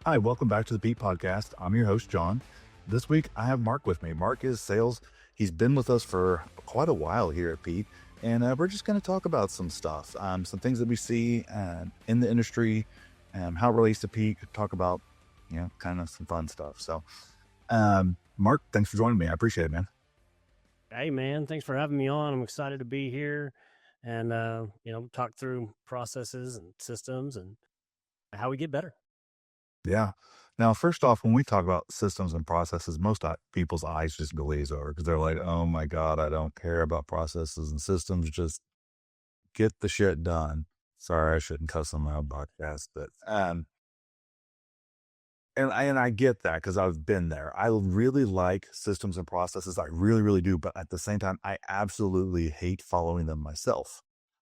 Hi, welcome back to the Pete Podcast. I'm your host, John. This week, I have Mark with me. Mark is sales. He's been with us for quite a while here at Pete, and we're just going to talk about some stuff, some things that we see in the industry, how it relates to Pete, talk about, kind of some fun stuff. So, Mark, thanks for joining me. I appreciate it, man. Hey, man, thanks for having me on. I'm excited to be here and, talk through processes and systems and how we get better. Yeah. Now, first off, when we talk about systems and processes, most people's eyes just glaze over because they're like, oh my God, I don't care about processes and systems. Just get the shit done. Sorry, I shouldn't cuss on my own podcast, but and I get that because I've been there. I really like systems and processes. I really, really do. But at the same time, I absolutely hate following them myself.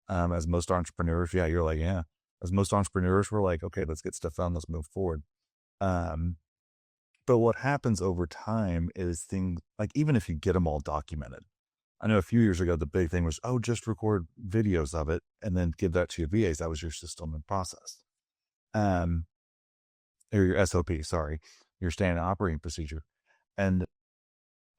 As most entrepreneurs, yeah, you're like, yeah. As most entrepreneurs, we're like, okay, let's get stuff done. Let's move forward. But what happens over time is things like, even if you get them all documented, I know a few years ago, the big thing was, oh, just record videos of it and then give that to your VAs. That was your system and process. Or your SOP, sorry, your standard operating procedure.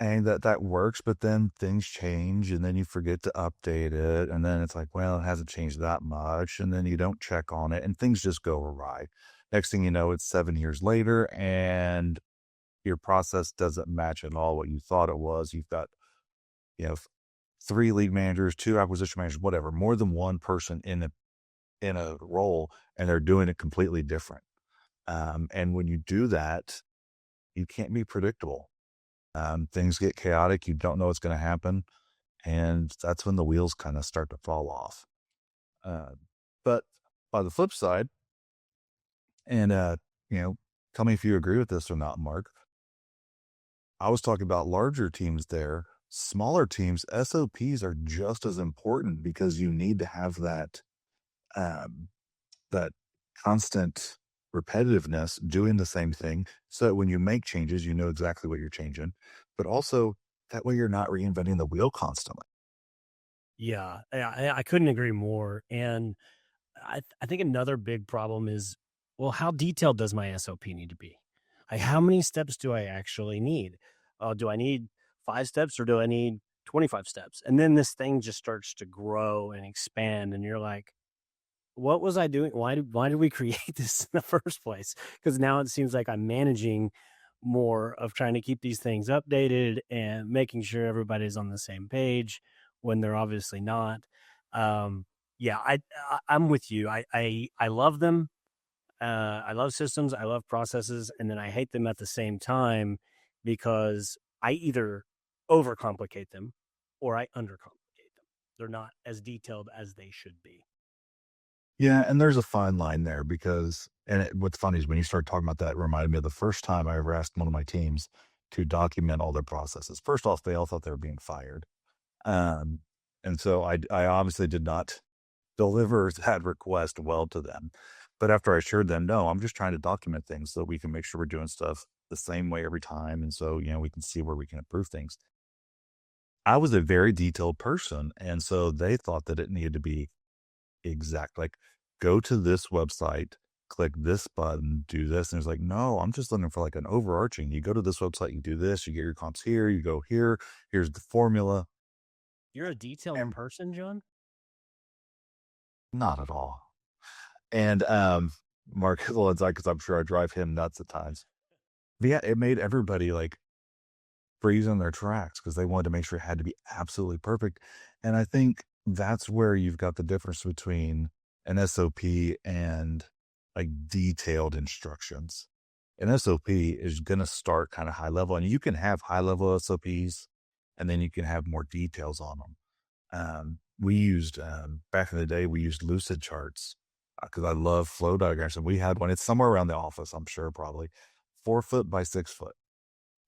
And that works, but then things change and then you forget to update it. And then it's like, well, it hasn't changed that much. And then you don't check on it and things just go awry. Next thing you know, it's 7 years later and your process doesn't match at all what you thought it was. You've got, 3 lead managers, 2 acquisition managers, whatever, more than one person in a role, and they're doing it completely different. And when you do that, you can't be predictable. Things get chaotic. You don't know what's going to happen. And that's when the wheels kind of start to fall off. But by the flip side, and, tell me if you agree with this or not, Mark. I was talking about larger teams there. Smaller teams, SOPs are just as important because you need to have that constant repetitiveness doing the same thing. So that when you make changes, you know exactly what you're changing, but also that way you're not reinventing the wheel constantly. Yeah, I couldn't agree more. And I think another big problem is, well, how detailed does my SOP need to be? Like, how many steps do I actually need? Do I need 5 steps or do I need 25 steps? And then this thing just starts to grow and expand. And you're like, what was I doing? Why did we create this in the first place? Because now it seems like I'm managing more of trying to keep these things updated and making sure everybody's on the same page when they're obviously not. Yeah, I'm with you. I love them. I love systems. I love processes, and then I hate them at the same time because I either overcomplicate them or I undercomplicate them. They're not as detailed as they should be. Yeah, and there's a fine line there what's funny is when you start talking about that, it reminded me of the first time I ever asked one of my teams to document all their processes. First off, they all thought they were being fired. Um, and so I obviously did not deliver that request well to them. But after I assured them, no, I'm just trying to document things so we can make sure we're doing stuff the same way every time. And so, we can see where we can improve things. I was a very detailed person. And so they thought that it needed to be exact. Like, go to this website, click this button, do this. And it's like, no, I'm just looking for like an overarching. You go to this website, you do this, you get your comps here, you go here, here's the formula. You're a detailed And person, John? not at all. And Mark is on side because I'm sure I drive him nuts at times. But yeah, it made everybody like freeze in their tracks because they wanted to make sure it had to be absolutely perfect. And I think that's where you've got the difference between an SOP and like detailed instructions. An SOP is going to start kind of high level, and you can have high level SOPs and then you can have more details on them. We used, back in the day, we used Lucid charts because I love flow diagrams. And we had one, it's somewhere around the office, I'm sure, probably 4 foot by 6 foot.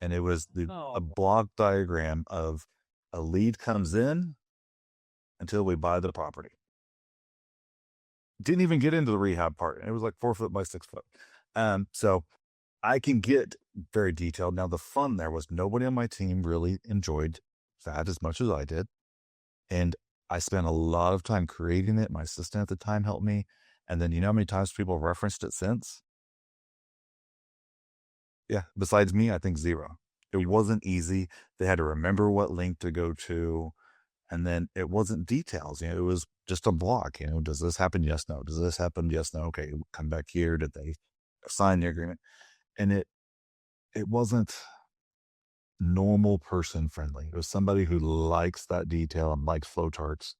And it was a Oh, block diagram of a lead comes in until we buy the property. Didn't even get into the rehab part. It was like 4 foot by 6 foot. So I can get very detailed. Now, the fun there was nobody on my team really enjoyed that as much as I did. And I spent a lot of time creating it. My assistant at the time helped me. And then you know how many times people referenced it since? Yeah. Besides me, I think zero. It wasn't easy. They had to remember what link to go to. And then it wasn't details. It was just a block. Does this happen? Yes, no. Does this happen? Yes, no. Okay, come back here. Did they sign the agreement? And it wasn't normal person friendly. It was somebody who likes that detail and likes flowcharts.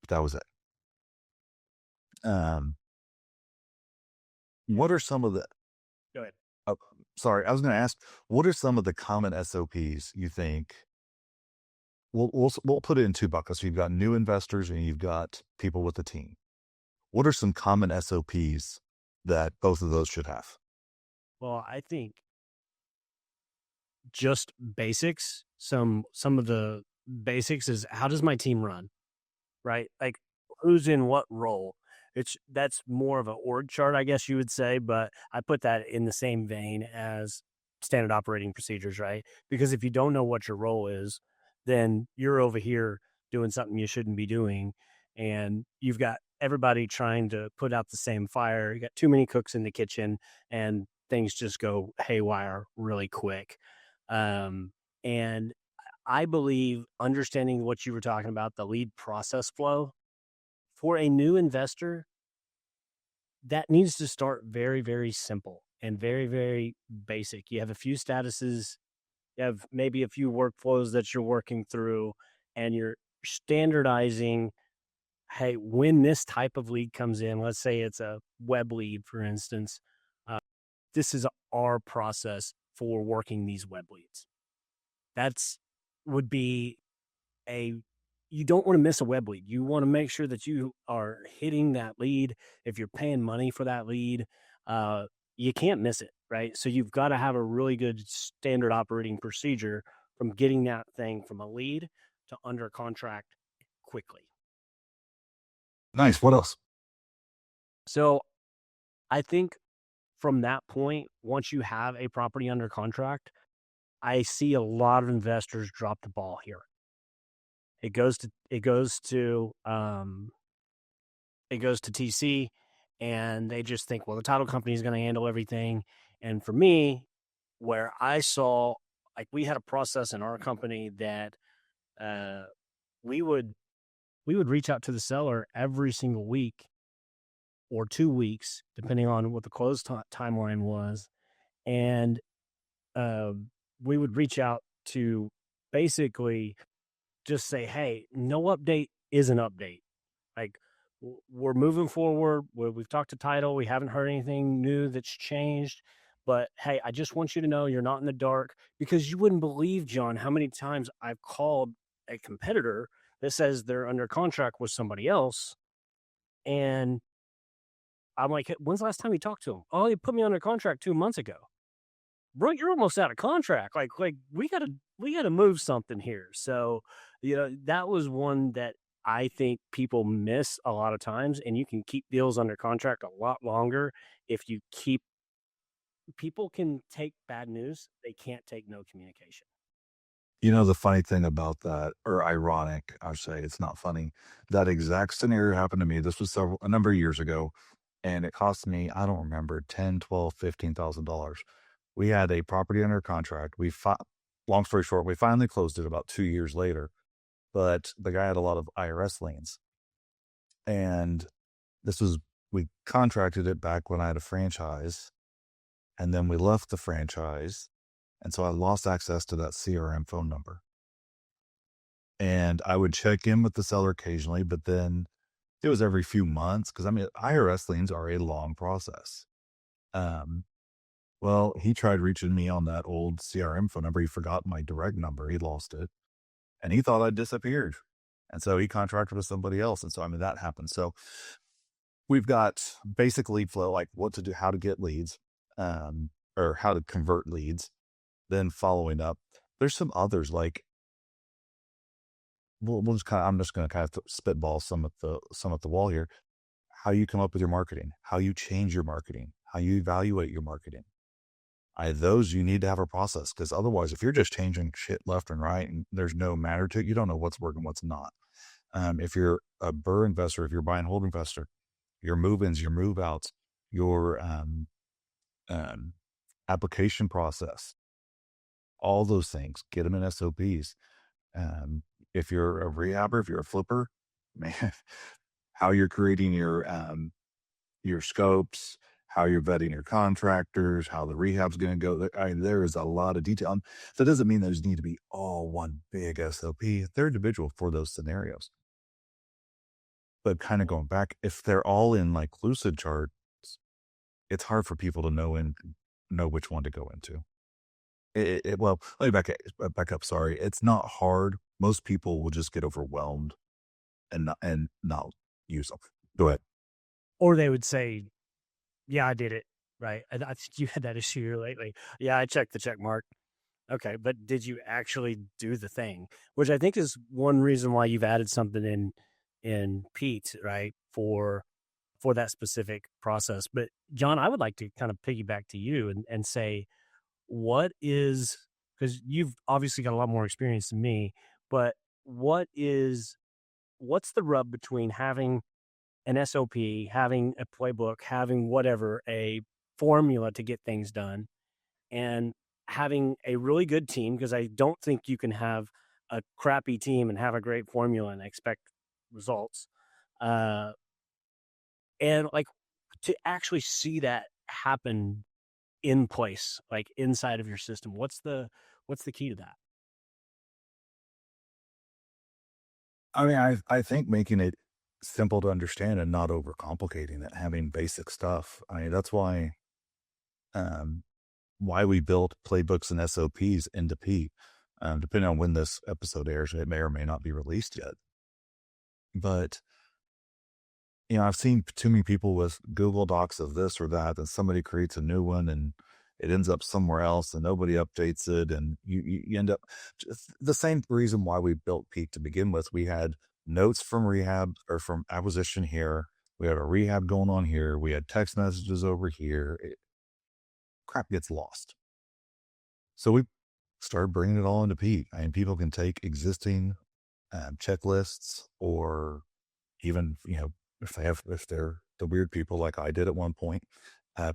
That was it. Um, what are some of the Go ahead. oh, sorry, I was going to ask, what are some of the common SOPs you think? We'll put it in two buckets. You've got new investors and you've got people with the team. What are some common SOPs that both of those should have? Well, I think just basics. Some of the basics is, how does my team run? Right? Like, who's in what role? That's more of an org chart, I guess you would say, but I put that in the same vein as standard operating procedures, right? Because if you don't know what your role is, then you're over here doing something you shouldn't be doing, and you've got everybody trying to put out the same fire. You got too many cooks in the kitchen, and things just go haywire really quick. And I believe understanding what you were talking about, the lead process flow for a new investor, that needs to start very, very simple and very, very basic. You have a few statuses, you have maybe a few workflows that you're working through, and you're standardizing. Hey, when this type of lead comes in, let's say it's a web lead, for instance, uh, this is our process for working these web leads. That's would be a you don't want to miss a web lead. You want to make sure that you are hitting that lead. If you're paying money for that lead, you can't miss it, right? So you've got to have a really good standard operating procedure from getting that thing from a lead to under contract quickly. Nice. What else? So I think from that point, once you have a property under contract, I see a lot of investors drop the ball here. It goes to TC, and they just think, well, the title company is going to handle everything. And for me, where I saw, like, we had a process in our company that uh, we would reach out to the seller every single week or 2 weeks, depending on what the close timeline was, and uh, we would reach out to basically just say, hey, no update is an update. Like, we're moving forward. We've talked to title. We haven't heard anything new that's changed. But hey, I just want you to know you're not in the dark, because you wouldn't believe, John, how many times I've called a competitor that says they're under contract with somebody else. And I'm like, "Hey, when's the last time you talked to him? Oh, he put me under contract 2 months ago. Bro, you're almost out of contract. Like we gotta move something here." So, that was one that I think people miss a lot of times, and you can keep deals under contract a lot longer if you keep people can take bad news, they can't take no communication. The funny thing about that, or ironic, I say it's not funny. That exact scenario happened to me. This was a number of years ago, and it cost me, I don't remember, 10, 12, $15,000. We had a property under contract. Long story short, we finally closed it about 2 years later, but the guy had a lot of IRS liens. And we contracted it back when I had a franchise, and then we left the franchise. And so I lost access to that CRM phone number. And I would check in with the seller occasionally, but then it was every few months because IRS liens are a long process. Um, well, he tried reaching me on that old CRM phone number. He forgot my direct number. He lost it, and he thought I'd disappeared. And so he contracted with somebody else. And so, that happened. So we've got basic lead flow, like what to do, how to get leads, or how to convert leads. Then following up, there's some others like I'm just going to kind of spitball some at the wall here. How you come up with your marketing, how you change your marketing, how you evaluate your marketing. Those you need to have a process, because otherwise, if you're just changing shit left and right and there's no matter to it, you don't know what's working, what's not. If you're a BRRRR investor, if you're a buy and hold investor, your move-ins, your move-outs, your application process, all those things, get them in SOPs. If you're a rehabber, if you're a flipper, man, how you're creating your scopes, how you're vetting your contractors, how the rehab's going to go. I mean, there is a lot of detail. So it doesn't mean those need to be all one big SOP. They're individual for those scenarios. But kind of going back, if they're all in like Lucid charts, it's hard for people to know which one to go into. Well, let me back up. Sorry, it's not hard. Most people will just get overwhelmed and not use them. Go ahead. Or they would say, yeah, I did it. Right. I think you had that issue here lately. Yeah, I checked the check mark. Okay, but did you actually do the thing? Which I think is one reason why you've added something in Pete, right? For that specific process. But John, I would like to kind of piggyback to you and say, what is, because you've obviously got a lot more experience than me, but what's the rub between having an SOP, having a playbook, having whatever, a formula to get things done, and having a really good team? Because I don't think you can have a crappy team and have a great formula and expect results. And like to actually see that happen in place, like inside of your system, what's the key to that? I mean, I think making it simple to understand and not overcomplicating it, having basic stuff. I mean, that's um, why we built playbooks and SOPs into P. Depending on when this episode airs, it may or may not be released yet. But I've seen too many people with Google Docs of this or that, and somebody creates a new one and it ends up somewhere else and nobody updates it. And you end up just the same reason why we built Peak to begin with. We had notes from rehab or from acquisition here. We had a rehab going on here. We had text messages over here. Crap gets lost. So we started bringing it all into Peak. And people can take existing checklists or even, if they're the weird people like I did at one point,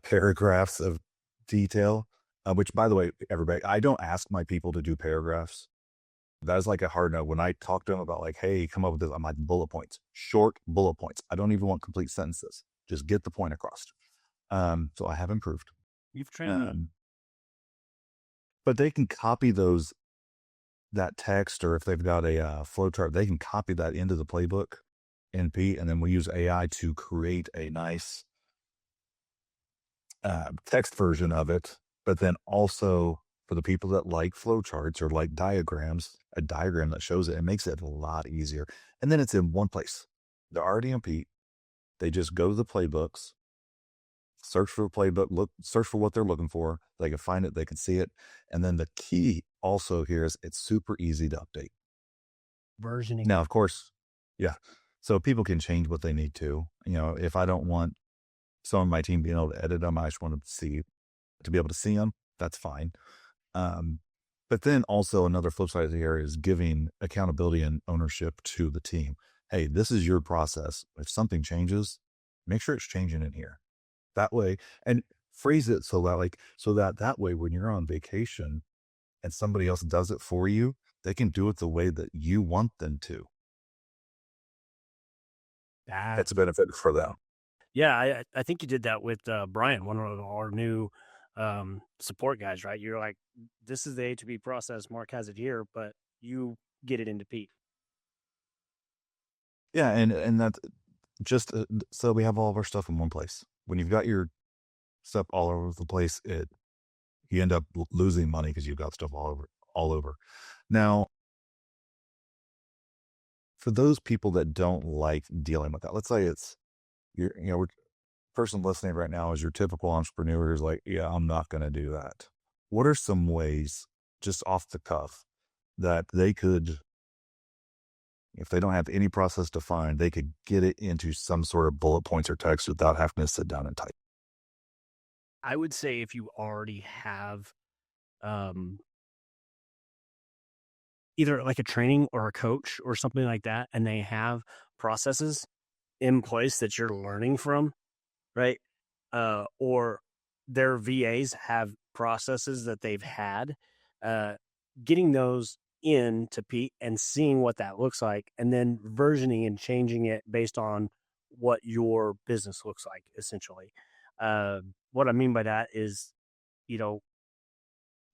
paragraphs of detail, which by the way, everybody, I don't ask my people to do paragraphs. That is like a hard no. When I talk to them about like, hey, come up with this, I'm like bullet points, short bullet points. I don't even want complete sentences. Just get the point across. So I have improved. You've trained me. But they can copy that text, or if they've got a flow chart, they can copy that into the playbook in P, and then we use AI to create a nice text version of it. But then also for the people that like flowcharts or like diagrams, a diagram that shows it, it makes it a lot easier. And then it's in one place. They're already in P. They just go to the playbooks, search for the playbook, search for what they're looking for. They can find it, they can see it. And then the key also here is it's super easy to update. Versioning. Now, of course, yeah. So people can change what they need to. If I don't want some of my team being able to edit them, I just want to be able to see them. That's fine. But then also another flip side of the area is giving accountability and ownership to the team. Hey, this is your process. If something changes, make sure it's changing in here. That way, and phrase it so that way when you're on vacation and somebody else does it for you, they can do it the way that you want them to. That's a benefit for them. Yeah, I think you did that with Brian, one of our new support guys, right? You're like, this is the A to B process. Mark has it here, but you get it into Pete. Yeah, and that's just so we have all of our stuff in one place. When you've got your stuff all over the place, you end up losing money because you've got stuff all over. Now, for those people that don't like dealing with that, let's say person listening right now is your typical entrepreneur who's like, yeah, I'm not going to do that. What are some ways, just off the cuff, that they could, if they don't have any process defined, they could get it into some sort of bullet points or text without having to sit down and type? I would say if you already have either like a training or a coach or something like that, and they have processes in place that you're learning from, right? Or their VAs have processes that they've had, getting those into Pete and seeing what that looks like, and then versioning and changing it based on what your business looks like, essentially. What I mean by that is, you know,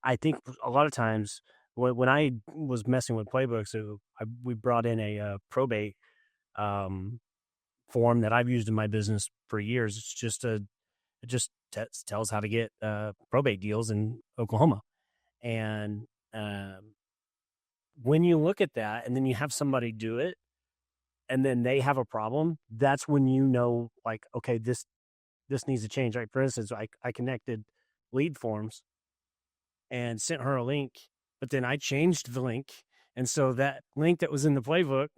I think a lot of times when I was messing with playbooks, we brought in a probate um, form that I've used in my business for years. It just tells how to get probate deals in Oklahoma. And when you look at that and then you have somebody do it and then they have a problem, that's when you know, like, okay, this needs to change. Like, for instance, I connected lead forms and sent her a link, but then I changed the link. And so that link that was in the playbook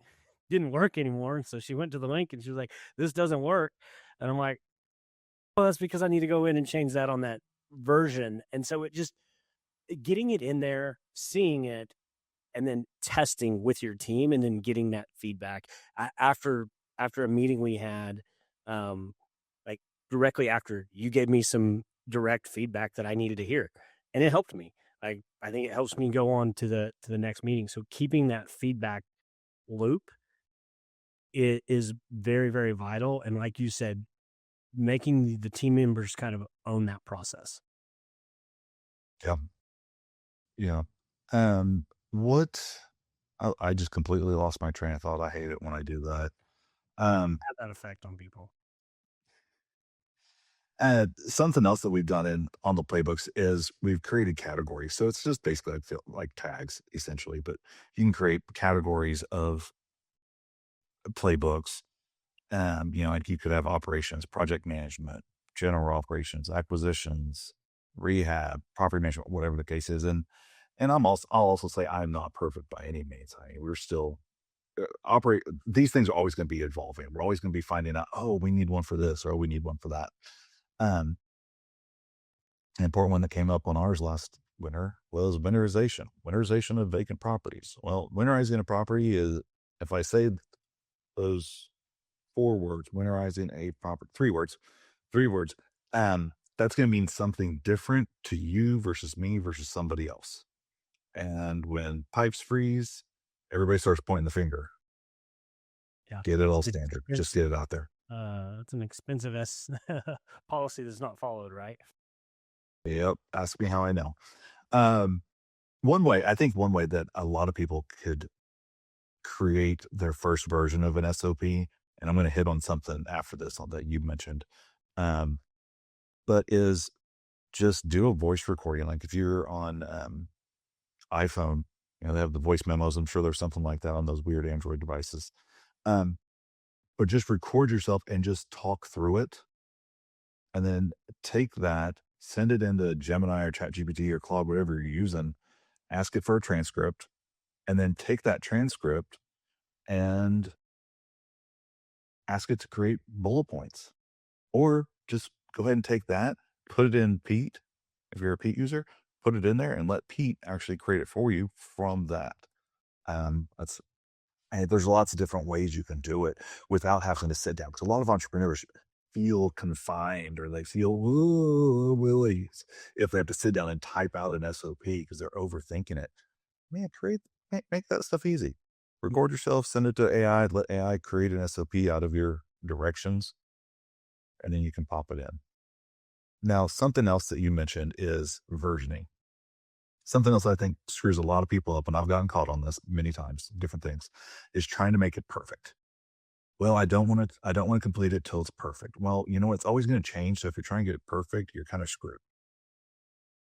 didn't work anymore. So she went to the link and she was like, this doesn't work. And I'm like, well, that's because I need to go in and change that on that version. And so it just getting it in there, seeing it, and then testing with your team, and then getting that feedback after a meeting we had, like directly after you gave me some direct feedback that I needed to hear, and it helped me. I think it helps me go on to the next meeting. So keeping that feedback loop is very, very vital. And like you said, making the team members kind of own that process. Yeah. Yeah. What I just completely lost my train of thought. I hate it when I do that. Have that effect on people. Something else that we've done on the playbooks is we've created categories. So it's just basically like tags essentially, but you can create categories of playbooks. Like you could have operations, project management, general operations, acquisitions, rehab, property management, whatever the case is. And I'll also say I'm not perfect by any means. We're still operate. These things are always going to be evolving. We're always going to be finding out, oh, we need one for this, or we need one for that. An important one that came up on ours last winter was winterization of vacant properties. Well, winterizing a property is, if I say those 4 words, winterizing a property, 3 words, that's going to mean something different to you versus me versus somebody else. And when pipes freeze, everybody starts pointing the finger. Yeah. Get it all standard. Just get it out there. It's an expensive policy that's not followed, right? Yep. Ask me how I know. One way that a lot of people could create their first version of an SOP, and I'm going to hit on something after this that you mentioned, but is just do a voice recording. Like if you're on iPhone, they have the voice memos. I'm sure there's something like that on those weird Android devices. But just record yourself and just talk through it. And then take that, send it into Gemini or ChatGPT or Claude, whatever you're using, ask it for a transcript, and then take that transcript and ask it to create bullet points. Or just go ahead and take that, put it in Pete. If you're a Pete user, put it in there and let Pete actually create it for you from that. There's lots of different ways you can do it without having to sit down. Because a lot of entrepreneurs feel confined, or they feel willies if they have to sit down and type out an SOP because they're overthinking it. Man, make that stuff easy. Record yourself, send it to AI, let AI create an SOP out of your directions, and then you can pop it in. Now, something else that you mentioned is versioning. Something else I think screws a lot of people up, and I've gotten caught on this many times, different things, is trying to make it perfect. Well, I don't want to complete it till it's perfect. Well, it's always going to change. So if you're trying to get it perfect, you're kind of screwed.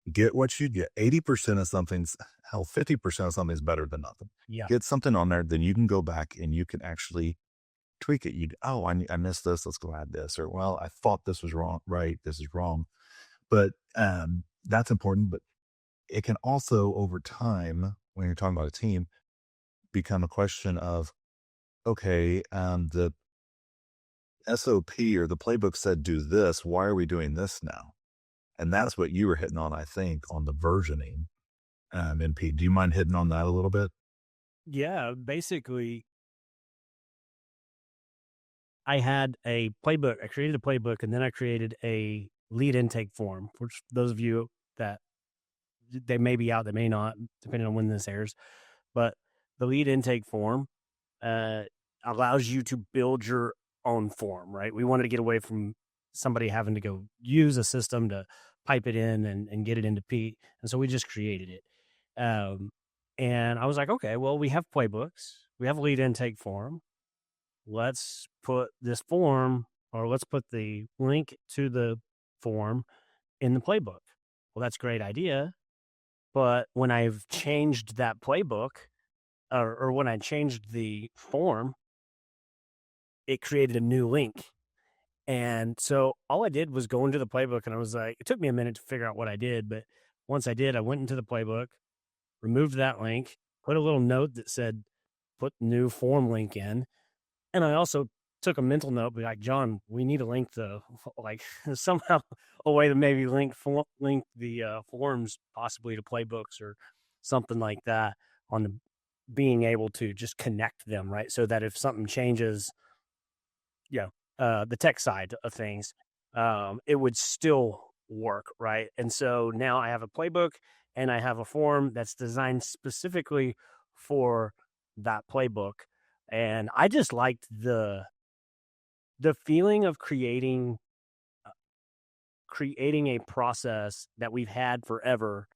Get what you get. 80% of something's, 50% of something is better than nothing. Yeah. Get something on there, then you can go back and you can actually tweak it. I missed this. Let's go add this. Or, well, I thought this was wrong. Right. This is wrong. But that's important. But it can also, over time, when you're talking about a team, become a question of, okay, the SOP or the playbook said do this. Why are we doing this now? And that's what you were hitting on, I think, on the versioning. And Pete, do you mind hitting on that a little bit? Yeah, basically, I had a playbook. I created a playbook, and then I created a lead intake form, which those of you that they may be out, they may not, depending on when this airs. But the lead intake form allows you to build your own form, right? We wanted to get away from somebody having to go use a system to pipe it in and get it into Pete. And so we just created it. And I was like, okay, well, we have playbooks, we have a lead intake form. Let's put this form, or let's put the link to the form in the playbook. Well, that's a great idea. But when I've changed that playbook, or when I changed the form, it created a new link. And so all I did was go into the playbook, and I was like, it took me a minute to figure out what I did. But once I did, I went into the playbook, removed that link, put a little note that said, put new form link in. And I also took a mental note, be like, John, we need a link to, like, somehow a way to maybe link the forms possibly to playbooks or something like that, on the being able to just connect them, right? So that if something changes, the tech side of things, it would still work, right? And so now I have a playbook and I have a form that's designed specifically for that playbook. And I just liked the feeling of creating a process that we've had forever,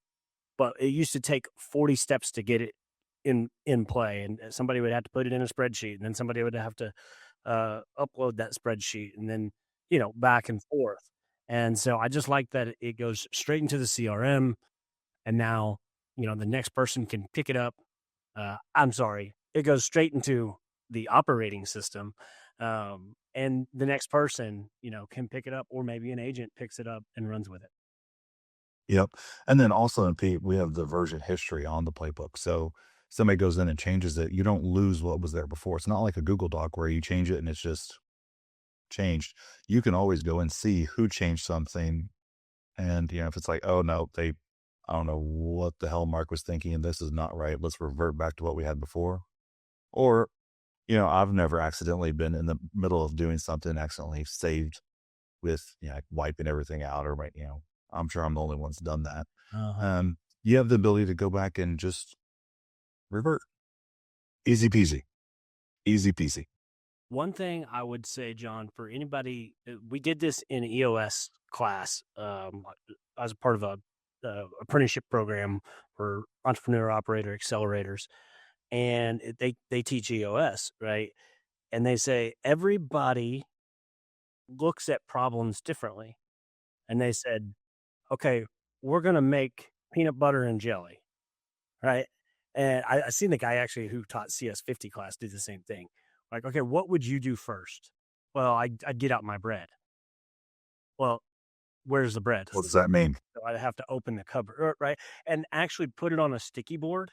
but it used to take 40 steps to get it in play, and somebody would have to put it in a spreadsheet, and then somebody would have to upload that spreadsheet, and then back and forth. And so I just like that it goes straight into the CRM, and now the next person can pick it up. It goes straight into the operating system, and the next person can pick it up, or maybe an agent picks it up and runs with it. Yep. And then also in Pete, we have the version history on the playbook. So somebody goes in and changes it, you don't lose what was there before. It's not like a Google Doc where you change it and it's just changed. You can always go and see who changed something. And, if it's like, oh no, I don't know what the hell Mark was thinking, and this is not right. Let's revert back to what we had before. Or, I've never accidentally been in the middle of doing something, accidentally saved with, like wiping everything out, or I'm sure I'm the only one's done that. Uh-huh. You have the ability to go back and just revert. Easy peasy. Easy peasy. One thing I would say, John, for anybody, we did this in EOS class as a part of a apprenticeship program for entrepreneur operator accelerators, and they teach EOS, right? And they say everybody looks at problems differently. And they said, okay, we're going to make peanut butter and jelly, right? And I seen the guy actually who taught CS50 class do the same thing. Like, okay, what would you do first? Well, I'd get out my bread. Well, where's the bread? What does that mean? So I'd have to open the cupboard, right? And actually put it on a sticky board,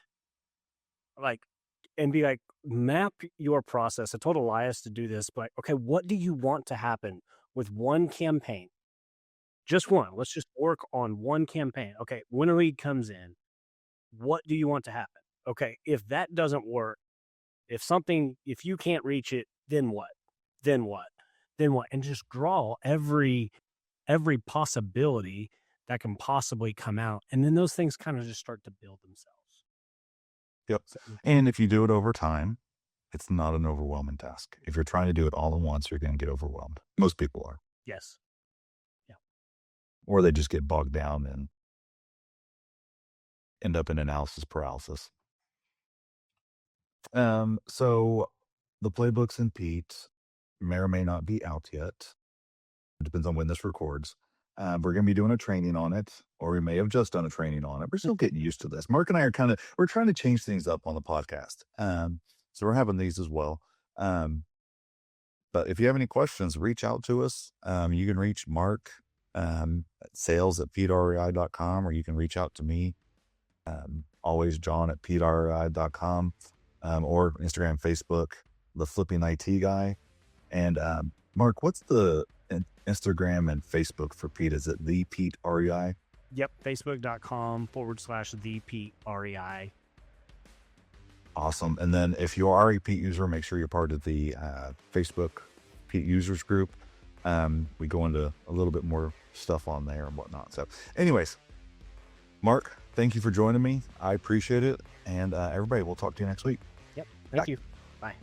and be like, map your process. I told Elias to do this, but okay, what do you want to happen with one campaign? Just one. Let's just work on one campaign. Okay, when a lead comes in, what do you want to happen? Okay, if that doesn't work, if you can't reach it, then what? Then what? Then what? And just draw every possibility that can possibly come out. And then those things kind of just start to build themselves. Yep. And if you do it over time, it's not an overwhelming task. If you're trying to do it all at once, you're going to get overwhelmed. Most people are. Yes. Yeah. Or they just get bogged down and end up in analysis paralysis. So the playbooks in Pete may or may not be out yet. It depends on when this records. We're going to be doing a training on it, or we may have just done a training on it. We're still getting used to this. Mark and I are we're trying to change things up on the podcast. So we're having these as well. But if you have any questions, reach out to us. You can reach Mark at sales@peterrei.com, or you can reach out to me. Always John at peterrei.com, or Instagram, Facebook, the Flipping IT Guy. And Mark, what's the Instagram and Facebook for Pete? Is it the Pete REI? Yep, facebook.com/the Pete REI. Awesome. And then if you are a Pete user, make sure you're part of the Facebook Pete users group. We go into a little bit more stuff on there and whatnot. So anyways, Mark, thank you for joining me. I appreciate it. And everybody, we'll talk to you next week. Yep. Thank Bye. you. Bye.